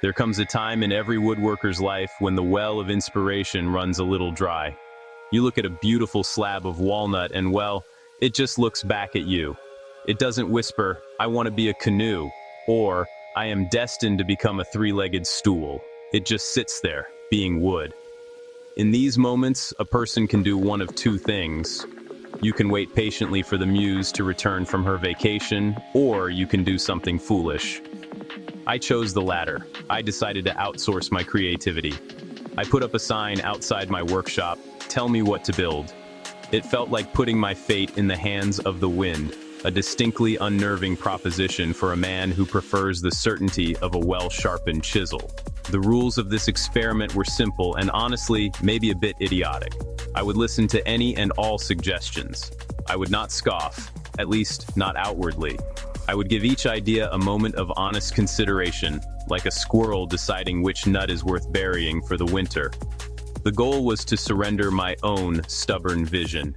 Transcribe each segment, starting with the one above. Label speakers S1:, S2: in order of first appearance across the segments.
S1: There comes a time in every woodworker's life when the well of inspiration runs a little dry. You look at a beautiful slab of walnut and, well, it just looks back at you. It doesn't whisper, "I want to be a canoe," or "I am destined to become a three-legged stool." It just sits there, being wood. In these moments, a person can do one of two things. You can wait patiently for the muse to return from her vacation, or you can do something foolish. I chose the latter. I decided to outsource my creativity. I put up a sign outside my workshop, "Tell me what to build." It felt like putting my fate in the hands of the wind, a distinctly unnerving proposition for a man who prefers the certainty of a well-sharpened chisel. The rules of this experiment were simple and honestly, maybe a bit idiotic. I would listen to any and all suggestions. I would not scoff, at least not outwardly. I would give each idea a moment of honest consideration, like a squirrel deciding which nut is worth burying for the winter. The goal was to surrender my own stubborn vision.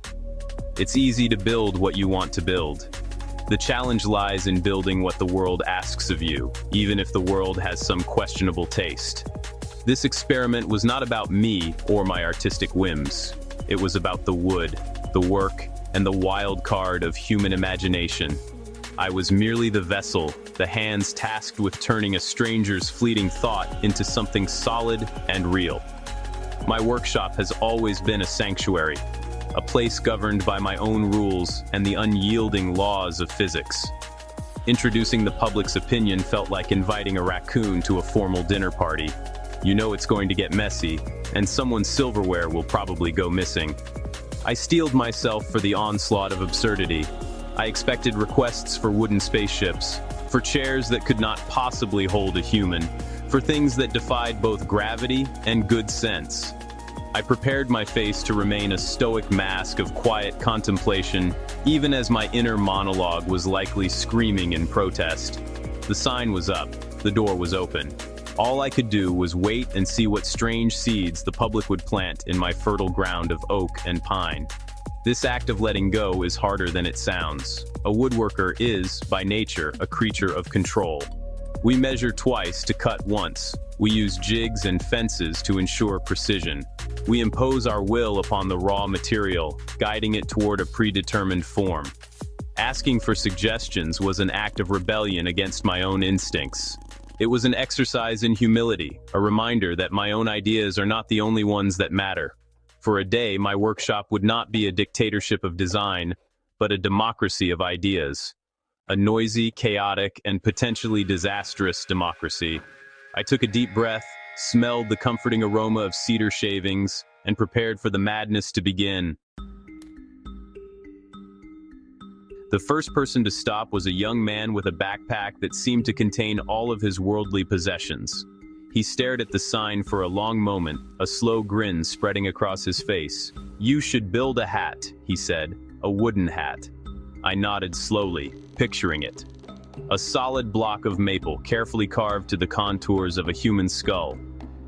S1: It's easy to build what you want to build. The challenge lies in building what the world asks of you, even if the world has some questionable taste. This experiment was not about me or my artistic whims. It was about the wood, the work, and the wild card of human imagination. I was merely the vessel, the hands tasked with turning a stranger's fleeting thought into something solid and real. My workshop has always been a sanctuary, a place governed by my own rules and the unyielding laws of physics. Introducing the public's opinion felt like inviting a raccoon to a formal dinner party. You know it's going to get messy, and someone's silverware will probably go missing. I steeled myself for the onslaught of absurdity. I expected requests for wooden spaceships, for chairs that could not possibly hold a human, for things that defied both gravity and good sense. I prepared my face to remain a stoic mask of quiet contemplation, even as my inner monologue was likely screaming in protest. The sign was up, the door was open. All I could do was wait and see what strange seeds the public would plant in my fertile ground of oak and pine. This act of letting go is harder than it sounds. A woodworker is, by nature, a creature of control. We measure twice to cut once. We use jigs and fences to ensure precision. We impose our will upon the raw material, guiding it toward a predetermined form. Asking for suggestions was an act of rebellion against my own instincts. It was an exercise in humility, a reminder that my own ideas are not the only ones that matter. For a day, my workshop would not be a dictatorship of design, but a democracy of ideas. A noisy, chaotic, and potentially disastrous democracy. I took a deep breath, smelled the comforting aroma of cedar shavings, and prepared for the madness to begin. The first person to stop was a young man with a backpack that seemed to contain all of his worldly possessions. He stared at the sign for a long moment, a slow grin spreading across his face. "You should build a hat," he said, "a wooden hat." I nodded slowly, picturing it. A solid block of maple, carefully carved to the contours of a human skull.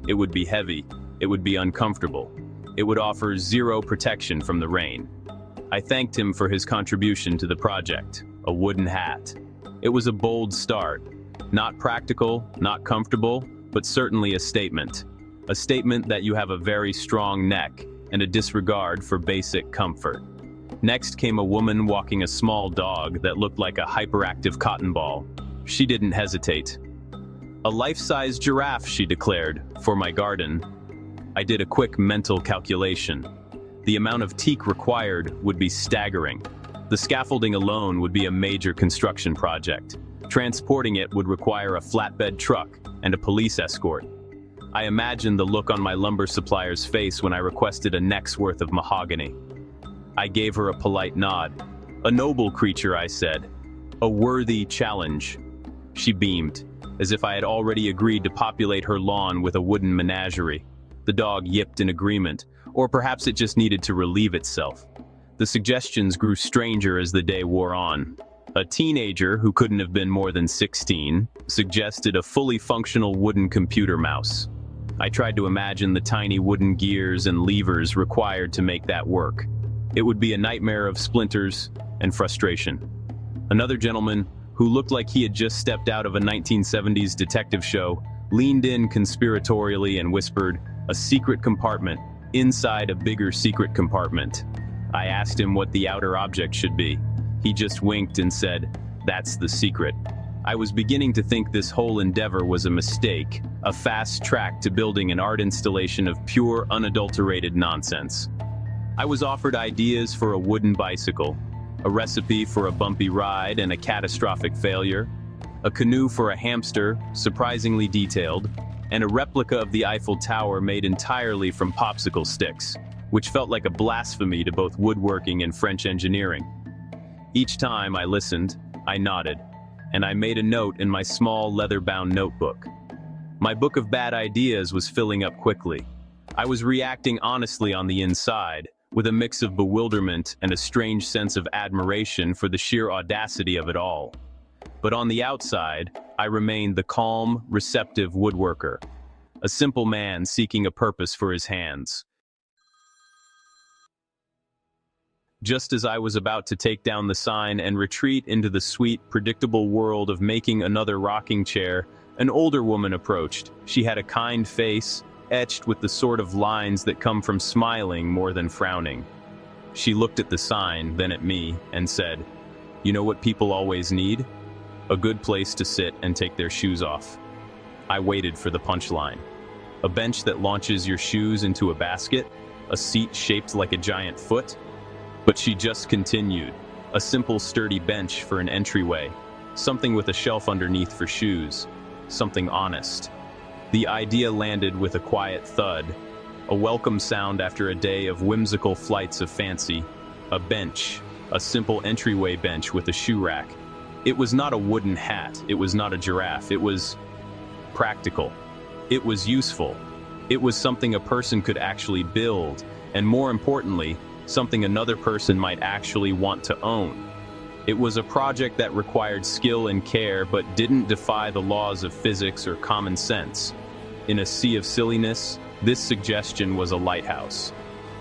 S1: It would be heavy, it would be uncomfortable. It would offer zero protection from the rain. I thanked him for his contribution to the project, a wooden hat. It was a bold start. Not practical, not comfortable, but certainly a statement. A statement that you have a very strong neck and a disregard for basic comfort. Next came a woman walking a small dog that looked like a hyperactive cotton ball. She didn't hesitate. "A life-size giraffe," she declared, "for my garden." I did a quick mental calculation. The amount of teak required would be staggering. The scaffolding alone would be a major construction project. Transporting it would require a flatbed truck and a police escort. I imagined the look on my lumber supplier's face when I requested a neck's worth of mahogany. I gave her a polite nod. "A noble creature," I said. "A worthy challenge." She beamed, as if I had already agreed to populate her lawn with a wooden menagerie. The dog yipped in agreement, or perhaps it just needed to relieve itself. The suggestions grew stranger as the day wore on. A teenager, who couldn't have been more than 16, suggested a fully functional wooden computer mouse. I tried to imagine the tiny wooden gears and levers required to make that work. It would be a nightmare of splinters and frustration. Another gentleman, who looked like he had just stepped out of a 1970s detective show, leaned in conspiratorially and whispered, "A secret compartment, inside a bigger secret compartment." I asked him what the outer object should be. He just winked and said, "That's the secret." I was beginning to think this whole endeavor was a mistake, a fast track to building an art installation of pure, unadulterated nonsense. I was offered ideas for a wooden bicycle, a recipe for a bumpy ride and a catastrophic failure, a canoe for a hamster, surprisingly detailed, and a replica of the Eiffel Tower made entirely from popsicle sticks, which felt like a blasphemy to both woodworking and French engineering. Each time I listened, I nodded, and I made a note in my small leather-bound notebook. My book of bad ideas was filling up quickly. I was reacting honestly on the inside, with a mix of bewilderment and a strange sense of admiration for the sheer audacity of it all. But on the outside, I remained the calm, receptive woodworker, a simple man seeking a purpose for his hands. Just as I was about to take down the sign and retreat into the sweet, predictable world of making another rocking chair, an older woman approached. She had a kind face, etched with the sort of lines that come from smiling more than frowning. She looked at the sign, then at me, and said, "You know what people always need? A good place to sit and take their shoes off." I waited for the punchline. A bench that launches your shoes into a basket? A seat shaped like a giant foot? But she just continued. A simple, sturdy bench for an entryway. Something with a shelf underneath for shoes. Something honest. The idea landed with a quiet thud. A welcome sound after a day of whimsical flights of fancy. A bench. A simple entryway bench with a shoe rack. It was not a wooden hat. It was not a giraffe. It was practical. It was useful. It was something a person could actually build, and more importantly, something another person might actually want to own. It was a project that required skill and care but didn't defy the laws of physics or common sense. In a sea of silliness, this suggestion was a lighthouse.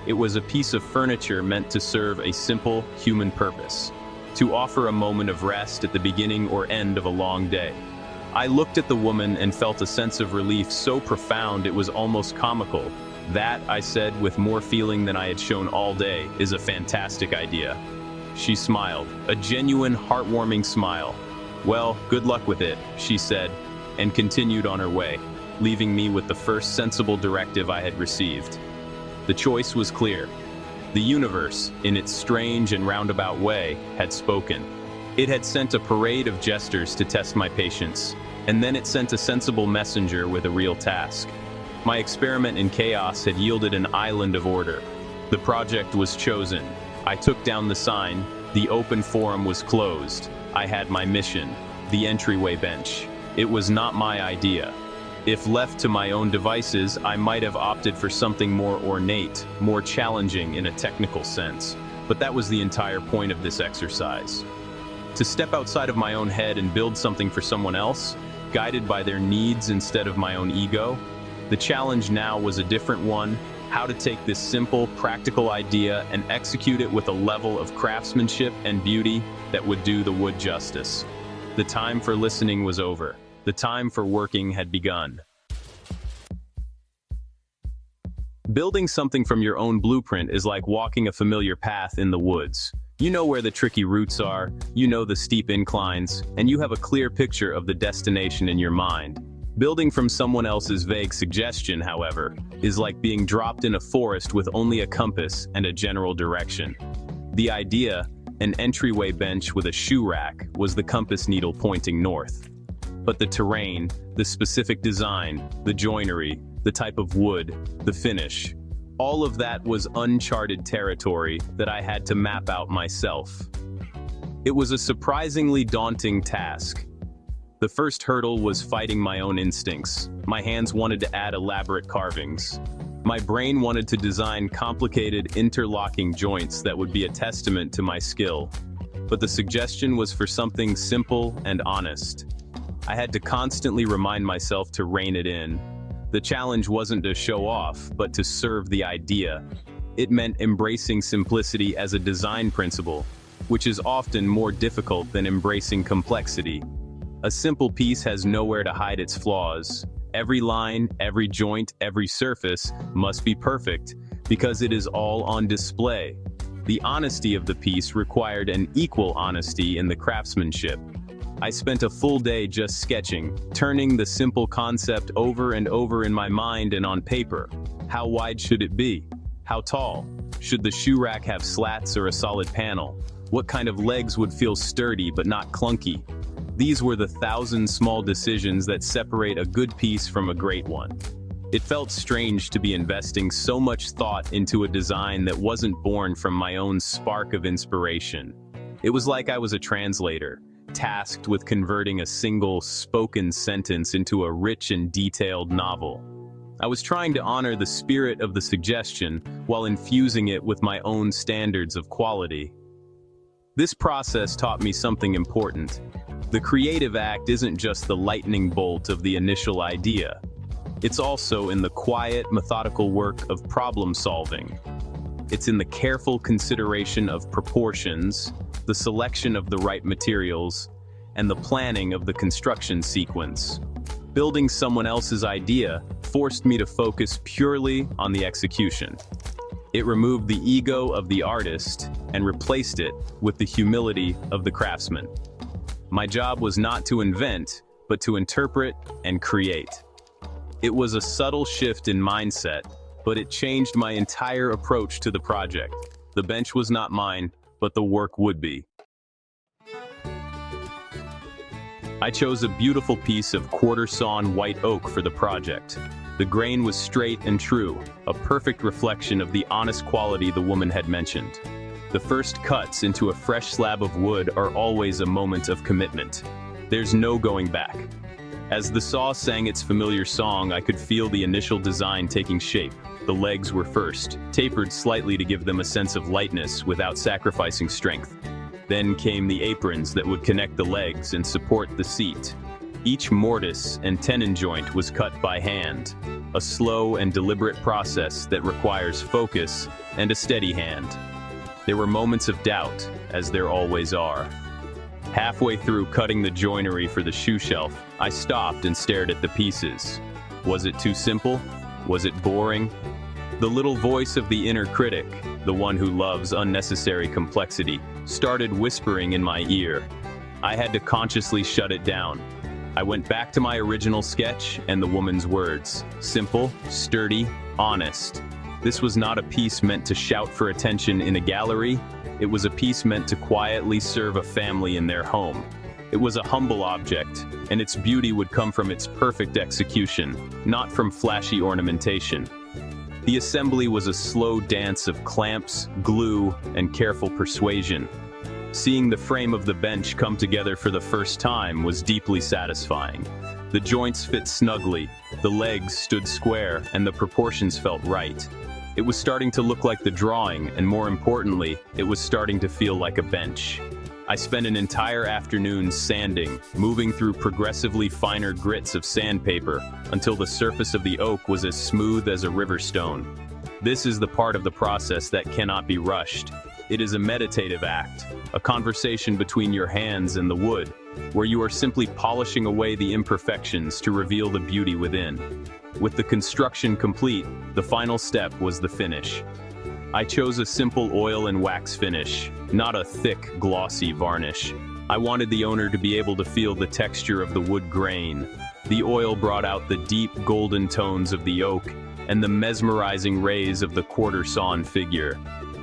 S1: It was a piece of furniture meant to serve a simple human purpose, to offer a moment of rest at the beginning or end of a long day. I looked at the woman and felt a sense of relief so profound it was almost comical. "That," I said with more feeling than I had shown all day, "is a fantastic idea." She smiled, a genuine, heartwarming smile. "Well, good luck with it," she said, and continued on her way, leaving me with the first sensible directive I had received. The choice was clear. The universe, in its strange and roundabout way, had spoken. It had sent a parade of jesters to test my patience, and then it sent a sensible messenger with a real task. My experiment in chaos had yielded an island of order. The project was chosen. I took down the sign. The open forum was closed. I had my mission, the entryway bench. It was not my idea. If left to my own devices, I might have opted for something more ornate, more challenging in a technical sense. But that was the entire point of this exercise. To step outside of my own head and build something for someone else, guided by their needs instead of my own ego. The challenge now was a different one: how to take this simple, practical idea and execute it with a level of craftsmanship and beauty that would do the wood justice. The time for listening was over. The time for working had begun. Building something from your own blueprint is like walking a familiar path in the woods. You know where the tricky roots are, you know the steep inclines, and you have a clear picture of the destination in your mind. Building from someone else's vague suggestion, however, is like being dropped in a forest with only a compass and a general direction. The idea, an entryway bench with a shoe rack, was the compass needle pointing north. But the terrain, the specific design, the joinery, the type of wood, the finish, all of that was uncharted territory that I had to map out myself. It was a surprisingly daunting task. The first hurdle was fighting my own instincts. My hands wanted to add elaborate carvings. My brain wanted to design complicated, interlocking joints that would be a testament to my skill. But the suggestion was for something simple and honest. I had to constantly remind myself to rein it in. The challenge wasn't to show off, but to serve the idea. It meant embracing simplicity as a design principle, which is often more difficult than embracing complexity. A simple piece has nowhere to hide its flaws, Every line, every joint, every surface must be perfect, because it is all on display. The honesty of the piece required an equal honesty in the craftsmanship. I spent a full day just sketching, turning the simple concept over and over in my mind and on paper. How wide should it be? How tall? Should the shoe rack have slats or a solid panel? What kind of legs would feel sturdy but not clunky? These were the 1,000 small decisions that separate a good piece from a great one. It felt strange to be investing so much thought into a design that wasn't born from my own spark of inspiration. It was like I was a translator, tasked with converting a single spoken sentence into a rich and detailed novel. I was trying to honor the spirit of the suggestion while infusing it with my own standards of quality. This process taught me something important. The creative act isn't just the lightning bolt of the initial idea. It's also in the quiet, methodical work of problem solving. It's in the careful consideration of proportions, the selection of the right materials, and the planning of the construction sequence. Building someone else's idea forced me to focus purely on the execution. It removed the ego of the artist and replaced it with the humility of the craftsman. My job was not to invent, but to interpret and create. It was a subtle shift in mindset, but it changed my entire approach to the project. The bench was not mine, but the work would be. I chose a beautiful piece of quarter-sawn white oak for the project. The grain was straight and true, a perfect reflection of the honest quality the woman had mentioned. The first cuts into a fresh slab of wood are always a moment of commitment. There's no going back. As the saw sang its familiar song, I could feel the initial design taking shape. The legs were first, tapered slightly to give them a sense of lightness without sacrificing strength. Then came the aprons that would connect the legs and support the seat. Each mortise and tenon joint was cut by hand, a slow and deliberate process that requires focus and a steady hand. There were moments of doubt, as there always are. Halfway through cutting the joinery for the shoe shelf, I stopped and stared at the pieces. Was it too simple? Was it boring? The little voice of the inner critic, the one who loves unnecessary complexity, started whispering in my ear. I had to consciously shut it down. I went back to my original sketch and the woman's words. Simple, sturdy, honest. This was not a piece meant to shout for attention in a gallery. It was a piece meant to quietly serve a family in their home. It was a humble object, and its beauty would come from its perfect execution, not from flashy ornamentation. The assembly was a slow dance of clamps, glue, and careful persuasion. Seeing the frame of the bench come together for the first time was deeply satisfying. The joints fit snugly, the legs stood square, and the proportions felt right. It was starting to look like the drawing, and more importantly, it was starting to feel like a bench. I spent an entire afternoon sanding, moving through progressively finer grits of sandpaper until the surface of the oak was as smooth as a river stone. This is the part of the process that cannot be rushed. It is a meditative act, a conversation between your hands and the wood, where you are simply polishing away the imperfections to reveal the beauty within. With the construction complete, the final step was the finish. I chose a simple oil and wax finish, not a thick, glossy varnish. I wanted the owner to be able to feel the texture of the wood grain. The oil brought out the deep golden tones of the oak and the mesmerizing rays of the quarter-sawn figure.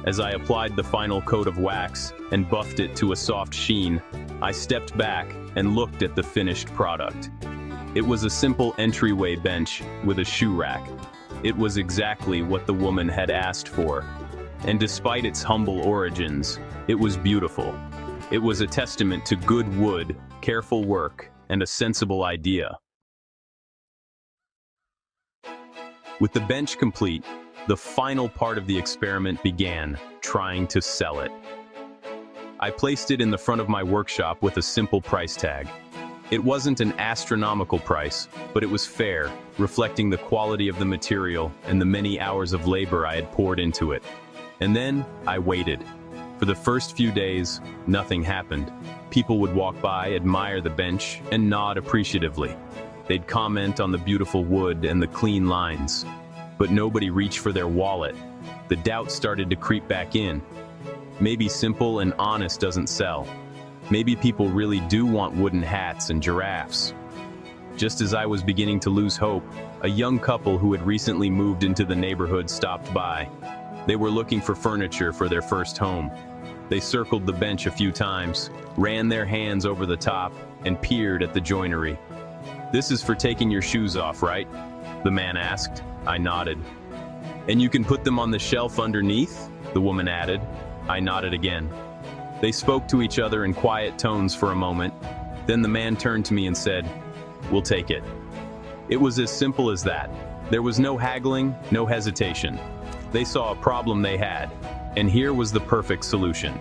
S1: As I applied the final coat of wax and buffed it to a soft sheen, I stepped back and looked at the finished product. It was a simple entryway bench with a shoe rack. It was exactly what the woman had asked for. And despite its humble origins, it was beautiful. It was a testament to good wood, careful work, and a sensible idea. With the bench complete, the final part of the experiment began, trying to sell it. I placed it in the front of my workshop with a simple price tag. It wasn't an astronomical price, but it was fair, reflecting the quality of the material and the many hours of labor I had poured into it. And then I waited. For the first few days, nothing happened. People would walk by, admire the bench, and nod appreciatively. They'd comment on the beautiful wood and the clean lines. But nobody reached for their wallet. The doubt started to creep back in. Maybe simple and honest doesn't sell. Maybe people really do want wooden hats and giraffes. Just as I was beginning to lose hope, a young couple who had recently moved into the neighborhood stopped by. They were looking for furniture for their first home. They circled the bench a few times, ran their hands over the top, and peered at the joinery. "This is for taking your shoes off, right?" the man asked. I nodded. "And you can put them on the shelf underneath?" the woman added. I nodded again. They spoke to each other in quiet tones for a moment. Then the man turned to me and said, "We'll take it." It was as simple as that. There was no haggling, no hesitation. They saw a problem they had, and here was the perfect solution.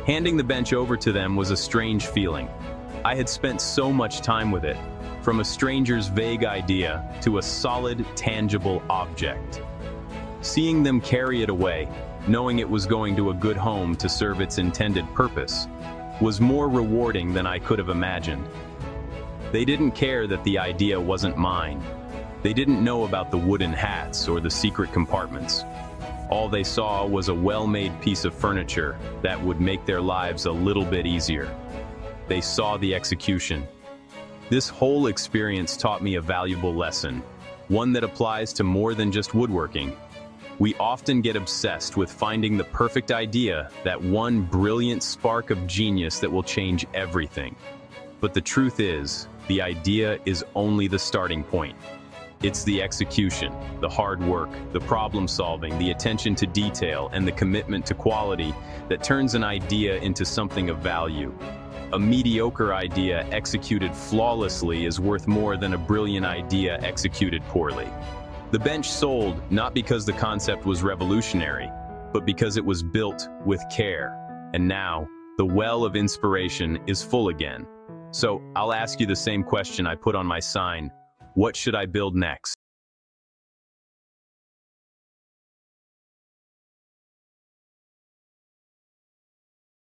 S1: Handing the bench over to them was a strange feeling. I had spent so much time with it, from a stranger's vague idea to a solid, tangible object. Seeing them carry it away, knowing it was going to a good home to serve its intended purpose, was more rewarding than I could have imagined. They didn't care that the idea wasn't mine. They didn't know about the wooden hats or the secret compartments. All they saw was a well-made piece of furniture that would make their lives a little bit easier. They saw the execution. This whole experience taught me a valuable lesson, one that applies to more than just woodworking. We often get obsessed with finding the perfect idea, that one brilliant spark of genius that will change everything. But the truth is, the idea is only the starting point. It's the execution, the hard work, the problem solving, the attention to detail, and the commitment to quality that turns an idea into something of value. A mediocre idea executed flawlessly is worth more than a brilliant idea executed poorly. The bench sold not because the concept was revolutionary, but because it was built with care. And now, the well of inspiration is full again. So, I'll ask you the same question I put on my sign. What should I build next?